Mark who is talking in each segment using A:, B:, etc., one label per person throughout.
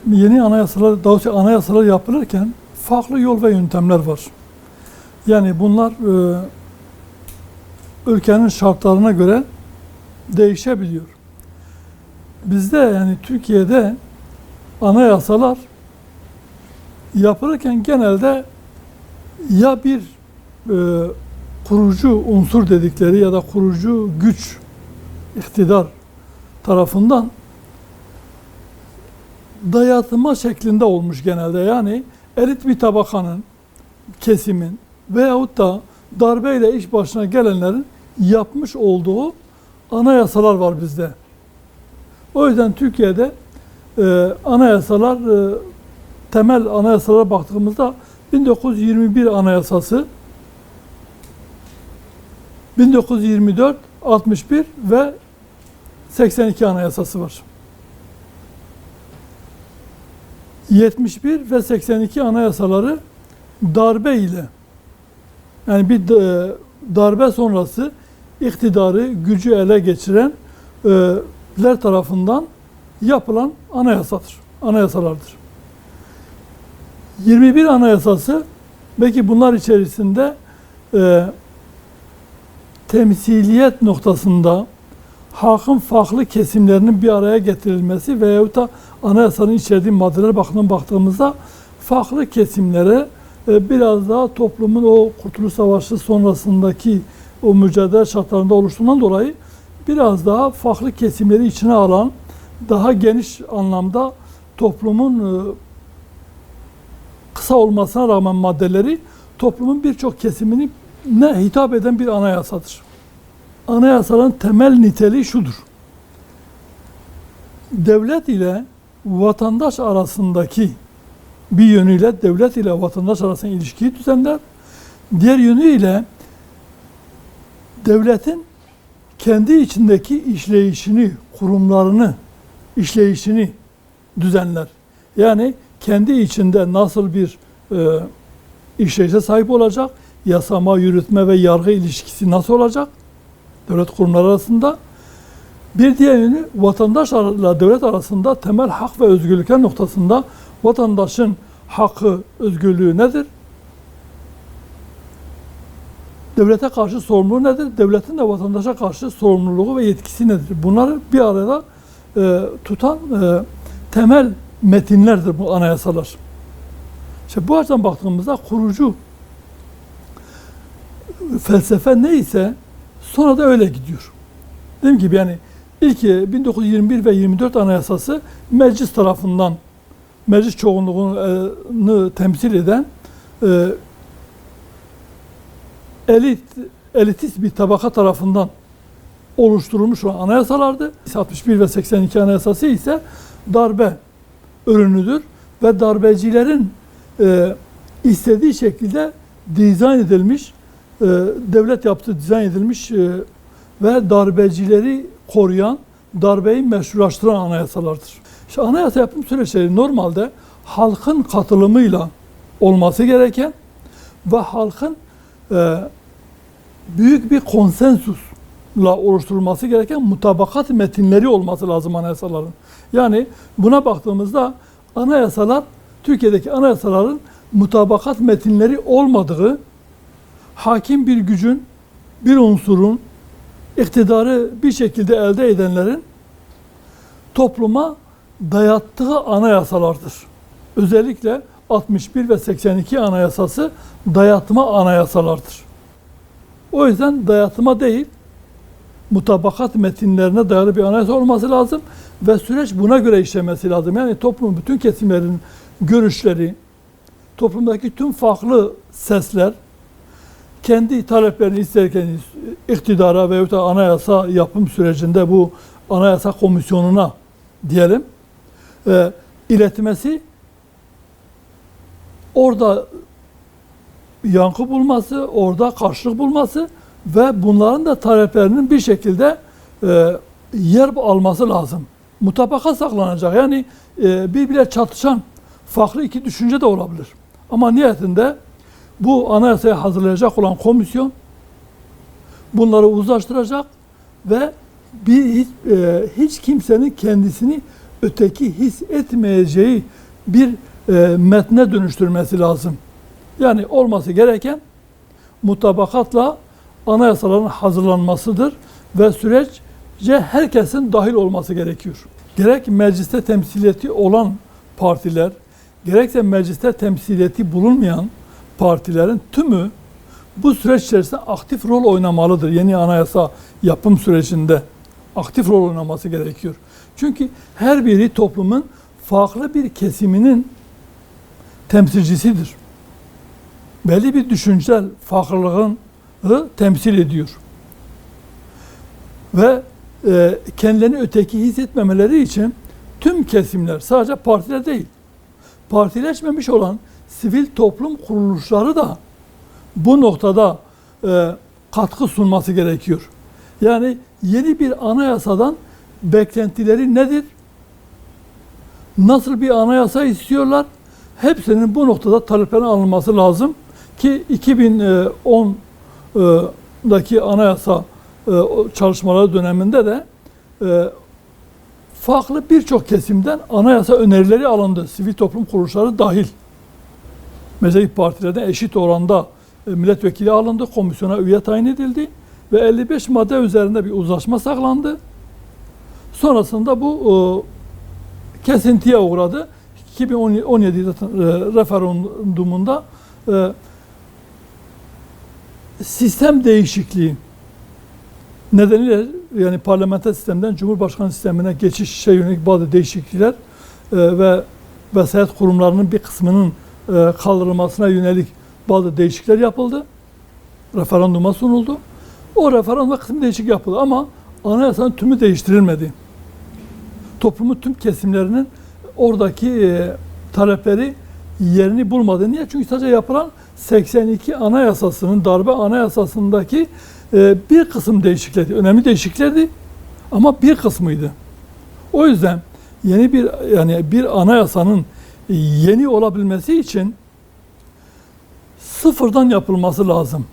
A: Şimdi yeni anayasalar, daha doğrusu anayasalar yapılırken farklı yol ve yöntemler var. Yani bunlar ülkenin şartlarına göre değişebiliyor. Bizde yani Türkiye'de anayasalar yapılırken genelde ya bir kurucu unsur dedikleri ya da kurucu güç, iktidar tarafından dayatma şeklinde olmuş genelde. Yani elit bir tabakanın, kesimin veyahut da darbeyle iş başına gelenlerin yapmış olduğu anayasalar var bizde. O yüzden Türkiye'de anayasalar, temel anayasalara baktığımızda 1921 Anayasası, 1924, 61 ve 82 Anayasası var. 71 ve 82 anayasaları darbe ile, yani bir darbe sonrası iktidarı, gücü ele geçirenler tarafından yapılan anayasalardır. 21 Anayasası, belki bunlar içerisinde temsiliyet noktasında halkın farklı kesimlerinin bir araya getirilmesi veyahut da anayasanın içerdiği maddeler bakımından baktığımızda farklı kesimlere biraz daha toplumun o Kurtuluş Savaşı sonrasındaki o mücadele şartlarında oluştuğundan dolayı biraz daha farklı kesimleri içine alan, daha geniş anlamda toplumun kısa olmasına rağmen maddeleri toplumun birçok kesimine hitap eden bir anayasadır. Anayasanın temel niteliği şudur: devlet ile vatandaş arasındaki, bir yönüyle devlet ile vatandaş arasında ilişkiyi düzenler, diğer yönüyle devletin kendi içindeki işleyişini, kurumlarını, işleyişini düzenler. Yani kendi içinde nasıl bir işleyişe sahip olacak, yasama, yürütme ve yargı ilişkisi nasıl olacak devlet kurumları arasında. Bir diğer yönü vatandaşla devlet arasında temel hak ve özgürlükler noktasında vatandaşın hakkı, özgürlüğü nedir? Devlete karşı sorumluluğu nedir? Devletin de vatandaşa karşı sorumluluğu ve yetkisi nedir? Bunları bir arada tutan temel metinlerdir bu anayasalar. İşte bu açıdan baktığımızda kurucu felsefe neyse sonra da öyle gidiyor. Dediğim gibi yani ilk 1921 ve 24 Anayasası meclis tarafından, meclis çoğunluğunu temsil eden elitist bir tabaka tarafından oluşturulmuş olan anayasalardı. 61 ve 82 Anayasası ise darbe ürünüdür ve darbecilerin istediği şekilde dizayn edilmiş, devlet yaptığı dizayn edilmiş ve darbecileri koruyan, darbeyi meşrulaştıran anayasalardır. İşte anayasa yapım süreçleri normalde halkın katılımıyla olması gereken ve halkın büyük bir konsensusla oluşturulması gereken mutabakat metinleri olması lazım anayasaların. Yani buna baktığımızda anayasalar, Türkiye'deki anayasaların mutabakat metinleri olmadığı, hakim bir gücün, bir unsurun, iktidarı bir şekilde elde edenlerin topluma dayattığı anayasalardır. Özellikle 61 ve 82 Anayasası dayatma anayasalardır. O yüzden dayatma değil, mutabakat metinlerine dayalı bir anayasa olması lazım ve süreç buna göre işlemesi lazım. Yani toplumun bütün kesimlerinin görüşleri, toplumdaki tüm farklı sesler, kendi taleplerini isterken iktidara veyahut da anayasa yapım sürecinde bu anayasa komisyonuna diyelim iletmesi, orada yankı bulması, orada karşılık bulması ve bunların da taleplerinin bir şekilde yer alması lazım. Mutabakat sağlanacak. Yani birbirine çatışan farklı iki düşünce de olabilir. Ama nihayetinde bu anayasayı hazırlayacak olan komisyon bunları uzlaştıracak ve hiç kimsenin kendisini öteki his etmeyeceği bir metne dönüştürmesi lazım. Yani olması gereken mutabakatla anayasaların hazırlanmasıdır ve sürece herkesin dahil olması gerekiyor. Gerek mecliste temsiliyeti olan partiler, gerekse mecliste temsiliyeti bulunmayan partilerin tümü bu süreç içerisinde aktif rol oynamalıdır. Yeni anayasa yapım sürecinde aktif rol oynaması gerekiyor. Çünkü her biri toplumun farklı bir kesiminin temsilcisidir. Belli bir düşünsel farklılığın temsil ediyor. Ve kendilerini öteki hissetmemeleri için tüm kesimler, sadece partiler değil, partileşmemiş olan sivil toplum kuruluşları da bu noktada katkı sunması gerekiyor. Yani yeni bir anayasadan beklentileri nedir? Nasıl bir anayasa istiyorlar? Hepsinin bu noktada taleplerin alınması lazım ki 2010'daki anayasa çalışmaları döneminde de farklı birçok kesimden anayasa önerileri alındı. Sivil toplum kuruluşları dahil. Mezhep partilerden eşit oranda milletvekili alındı, komisyona üye tayin edildi ve 55 madde üzerinde bir uzlaşma sağlandı. Sonrasında bu kesintiye uğradı. 2017 referandumunda sistem değişikliği nedeniyle, yani parlamenter sistemden Cumhurbaşkanı sistemine geçişe yönelik bazı değişiklikler ve vesayet kurumlarının bir kısmının kaldırılmasına yönelik bazı değişiklikler yapıldı. Referanduma sunuldu. O referanduma kısmı değişik yapıldı ama anayasanın tümü değiştirilmedi. Toplumun tüm kesimlerinin oradaki talepleri yerini bulmadı. Niye? Çünkü sadece yapılan 82 anayasasının, darbe anayasasındaki bir kısım değişikliklerdi. Önemli değişikliklerdi ama bir kısmıydı. O yüzden yeni bir anayasanın yeni olabilmesi için sıfırdan yapılması lazım.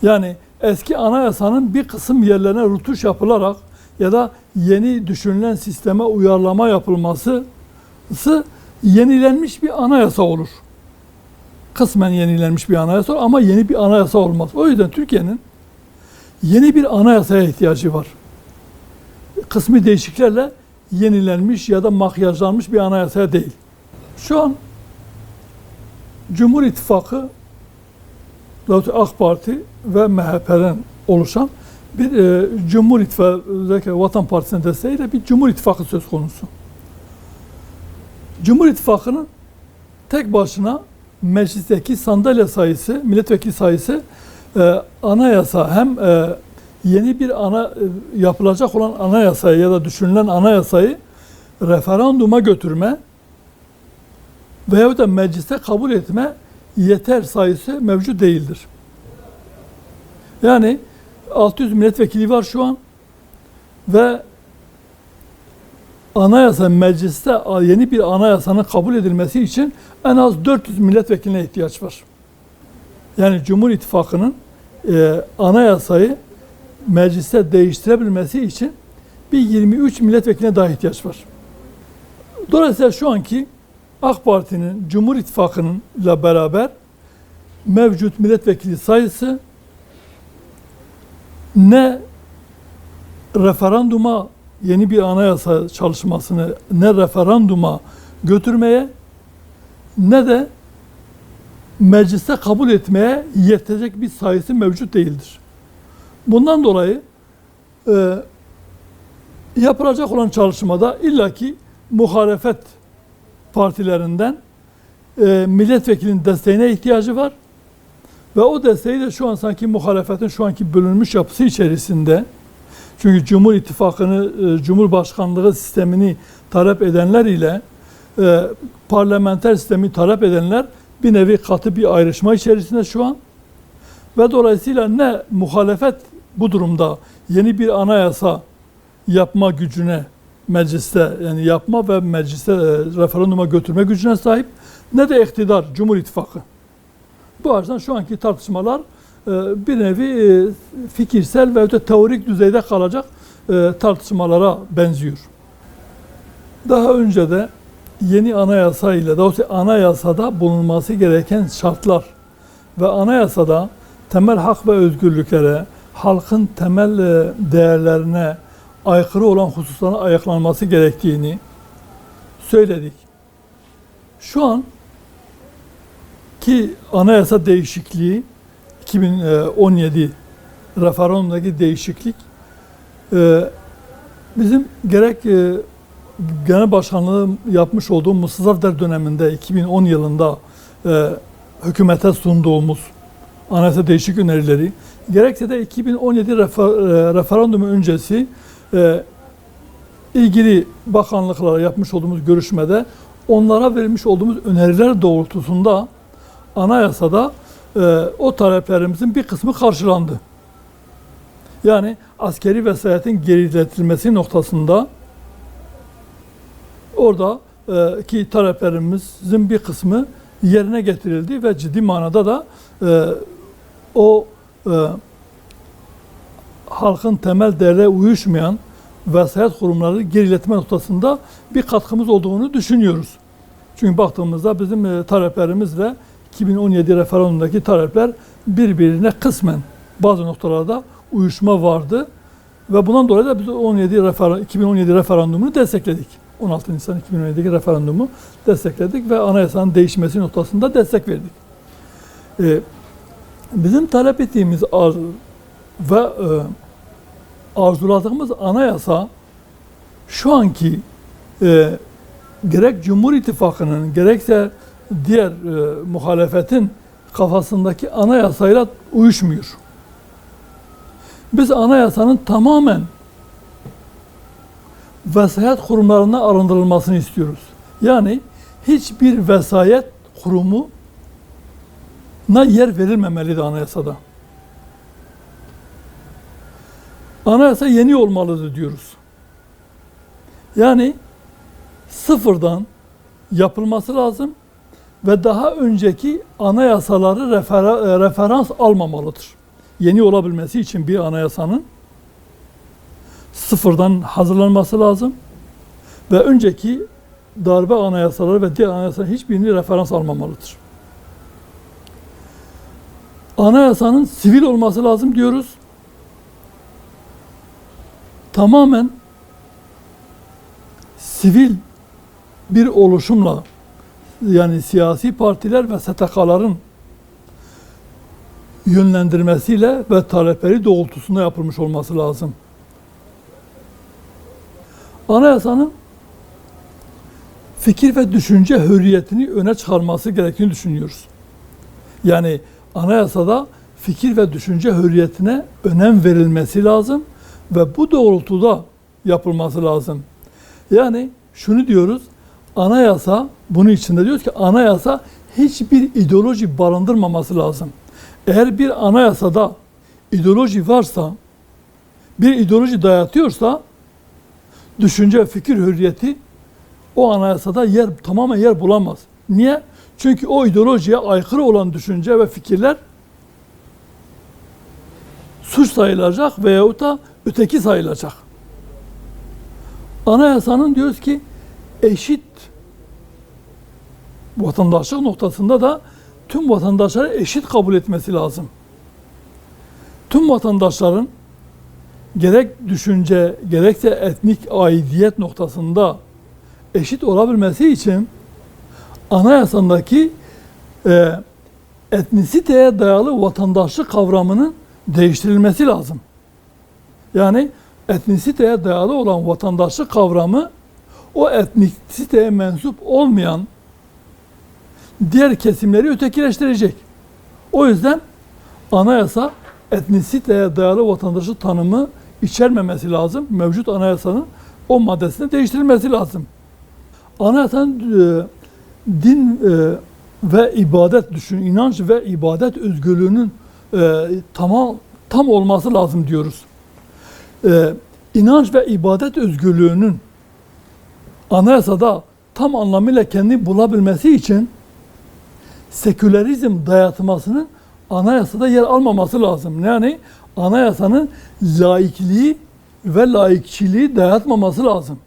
A: Yani eski anayasanın bir kısım yerlerine rötuş yapılarak ya da yeni düşünülen sisteme uyarlama yapılması yenilenmiş bir anayasa olur. Kısmen yenilenmiş bir anayasa olur ama yeni bir anayasa olmaz. O yüzden Türkiye'nin yeni bir anayasaya ihtiyacı var. Kısmi değişikliklerle yenilenmiş ya da makyajlanmış bir anayasaya değil. Şu an Cumhur İttifakı, AK Parti ve MHP'den oluşan bir Cumhur İttifakı, özellikle Vatan Partisi'nin desteğiyle bir Cumhur İttifakı söz konusu. Cumhur İttifakı'nın tek başına meclisteki sandalye sayısı, milletvekili sayısı anayasa hem yeni bir yapılacak olan anayasayı ya da düşünülen anayasayı referanduma götürme veyahut da mecliste kabul etme yeter sayısı mevcut değildir. Yani 600 milletvekili var şu an ve anayasa mecliste yeni bir anayasanın kabul edilmesi için en az 400 milletvekiline ihtiyaç var. Yani Cumhur İttifakı'nın anayasayı mecliste değiştirebilmesi için bir 23 milletvekiline daha ihtiyaç var. Dolayısıyla şu anki AK Parti'nin, Cumhur İttifakı'nın ile beraber mevcut milletvekili sayısı ne referanduma, yeni bir anayasa çalışmasını ne referanduma götürmeye ne de mecliste kabul etmeye yetecek bir sayısı mevcut değildir. Bundan dolayı yapılacak olan çalışmada illaki muhalefet partilerinden milletvekilinin desteğine ihtiyacı var. Ve o desteği de şu an sanki muhalefetin şu anki bölünmüş yapısı içerisinde, çünkü Cumhur İttifakı'nı, Cumhurbaşkanlığı sistemini talep edenler ile parlamenter sistemi talep edenler bir nevi katı bir ayrışma içerisinde şu an. Ve dolayısıyla ne muhalefet bu durumda yeni bir anayasa yapma gücüne mecliste, yani yapma ve mecliste referanduma götürme gücüne sahip, ne de iktidar, Cumhur İttifakı. Bu açıdan şu anki tartışmalar bir nevi fikirsel ve teorik düzeyde kalacak tartışmalara benziyor. Daha önce de yeni anayasa ile, doğrusu anayasada bulunması gereken şartlar ve anayasada temel hak ve özgürlüklere, halkın temel değerlerine aykırı olan hususların ayaklanması gerektiğini söyledik. Şu an ki anayasa değişikliği 2017 referandumdaki değişiklik bizim gerek genel başkanlığı yapmış olduğum Mustafa Safder döneminde 2010 yılında hükümete sunduğumuz anayasa değişiklik önerileri, gerekse de 2017 referandumu öncesi ilgili bakanlıklara yapmış olduğumuz görüşmede onlara vermiş olduğumuz öneriler doğrultusunda anayasada o taleplerimizin bir kısmı karşılandı. Yani askeri vesayetin geriletilmesi noktasında orada ki taleplerimizin bir kısmı yerine getirildi ve ciddi manada da o halkın temel değerlere uyuşmayan vesayet kurumları geriletme noktasında bir katkımız olduğunu düşünüyoruz. Çünkü baktığımızda bizim taleplerimizle 2017 referandumdaki talepler birbirine kısmen bazı noktalarda uyuşma vardı ve bundan dolayı da biz 2017 referandumunu destekledik. 16 Nisan 2017'deki referandumu destekledik ve anayasanın değişmesi noktasında destek verdik. Bizim talep ettiğimiz ve arzuladığımız anayasa şu anki gerek Cumhur İttifakı'nın gerekse diğer muhalefetin kafasındaki anayasayla uyuşmuyor. Biz anayasanın tamamen vesayet kurumlarına arındırılmasını istiyoruz. Yani hiçbir vesayet kurumuna yer verilmemelidir anayasada. Anayasa yeni olmalıdır diyoruz. Yani sıfırdan yapılması lazım ve daha önceki anayasaları referans almamalıdır. Yeni olabilmesi için bir anayasanın sıfırdan hazırlanması lazım ve önceki darbe anayasaları ve diğer anayasaların hiçbirini referans almamalıdır. Anayasanın sivil olması lazım diyoruz. Tamamen sivil bir oluşumla, yani siyasi partiler ve STK'ların yönlendirmesiyle ve talepleri doğrultusunda yapılmış olması lazım. Anayasanın fikir ve düşünce hürriyetini öne çıkarması gerektiğini düşünüyoruz. Yani anayasada fikir ve düşünce hürriyetine önem verilmesi lazım ve bu doğrultuda yapılması lazım. Yani şunu diyoruz, anayasa, bunun içinde diyoruz ki anayasa hiçbir ideoloji barındırmaması lazım. Eğer bir anayasada ideoloji varsa, bir ideoloji dayatıyorsa, düşünce ve fikir hürriyeti o anayasada tamamen yer bulamaz. Niye? Çünkü o ideolojiye aykırı olan düşünce ve fikirler suç sayılacak veyahut da öteki sayılacak. Anayasanın diyoruz ki eşit vatandaşlık noktasında da tüm vatandaşları eşit kabul etmesi lazım. Tüm vatandaşların gerek düşünce, gerekse etnik aidiyet noktasında eşit olabilmesi için anayasandaki etnisiteye dayalı vatandaşlık kavramının değiştirilmesi lazım. Yani etnisiteye dayalı olan vatandaşlık kavramı o etnisiteye mensup olmayan diğer kesimleri ötekileştirecek. O yüzden anayasa etnisiteye dayalı vatandaşlık tanımı içermemesi lazım. Mevcut anayasanın o maddesini değiştirilmesi lazım. Anayasanın din ve ibadet, inanç ve ibadet özgürlüğünün tam olması lazım diyoruz. İnanç ve ibadet özgürlüğünün anayasada tam anlamıyla kendini bulabilmesi için sekülerizm dayatmasının anayasada yer almaması lazım. Yani anayasanın laikliği ve laikçiliği dayatmaması lazım.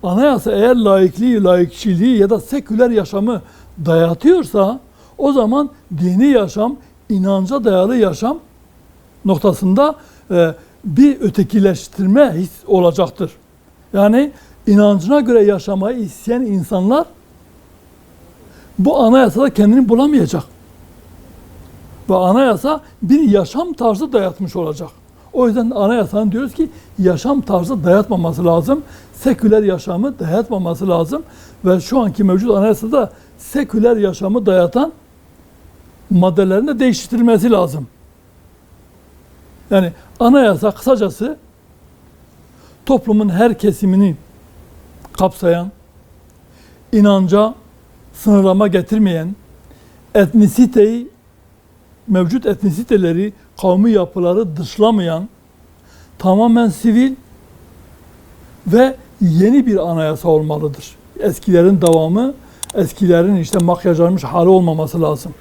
A: anayasa eğer laikliği, laikçiliği ya da seküler yaşamı dayatıyorsa o zaman dini yaşam, inanca dayalı yaşam noktasında bir ötekileştirme his olacaktır. Yani inancına göre yaşamayı isteyen insanlar bu anayasada kendini bulamayacak. Ve anayasa bir yaşam tarzı dayatmış olacak. O yüzden anayasanın diyoruz ki yaşam tarzı dayatmaması lazım. Seküler yaşamı dayatmaması lazım. Ve şu anki mevcut anayasada seküler yaşamı dayatan maddelerin de değiştirilmesi lazım. Yani anayasa kısacası toplumun her kesimini kapsayan, inanca sınırlama getirmeyen, etnisiteyi, mevcut etnisiteleri, kavmi yapıları dışlamayan, tamamen sivil ve yeni bir anayasa olmalıdır. Eskilerin devamı, eskilerin işte makyajlanmış hali olmaması lazım.